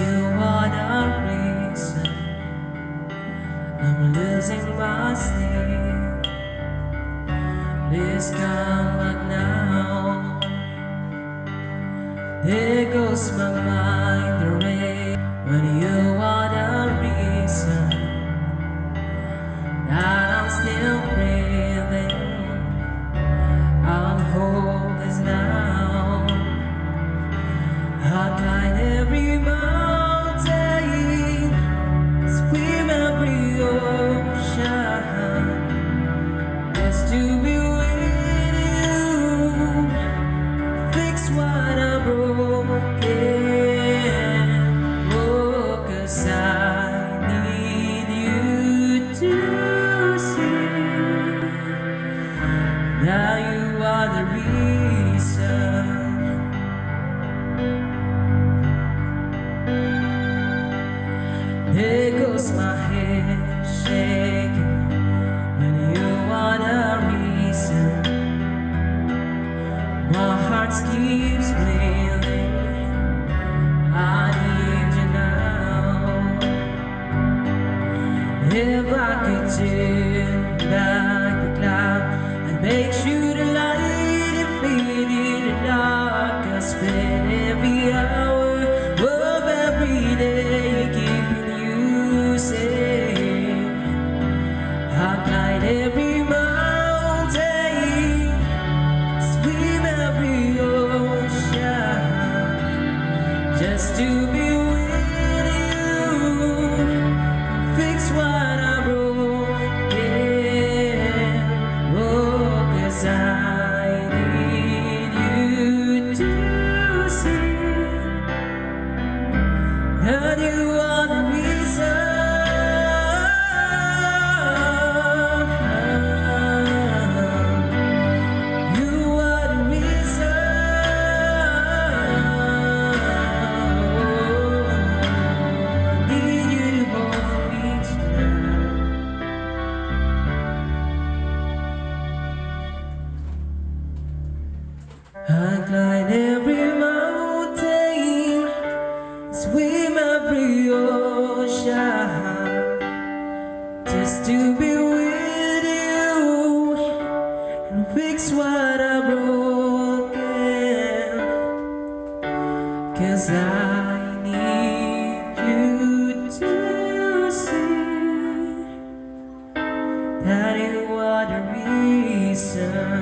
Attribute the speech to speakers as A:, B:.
A: you are the reason I'm losing my sleep. Please come back now. There goes my mind away when you are the reason that I'm still breathing. I'm hopeless now. I climb every mountain, swim every ocean, just to be with you, fix what I broken. Oh, 'cause I need you to see that you are the reason. There goes my head shaking when you are the reason. My heart keeps bleeding. I need you now. If I could turn back the clock and make sure the light and fade in the dark, I spend every hour of every day keeping you safe. I climb every mountain, swim every ocean, just to be with you, fix what I broken. Oh, 'cause I need you to see that you are the reason. You are the reason. Need you to hold me tonight. I climb every mountain, swim every ocean, just to be with you and fix what I broken. 'Cause I need you to see that you are the reason.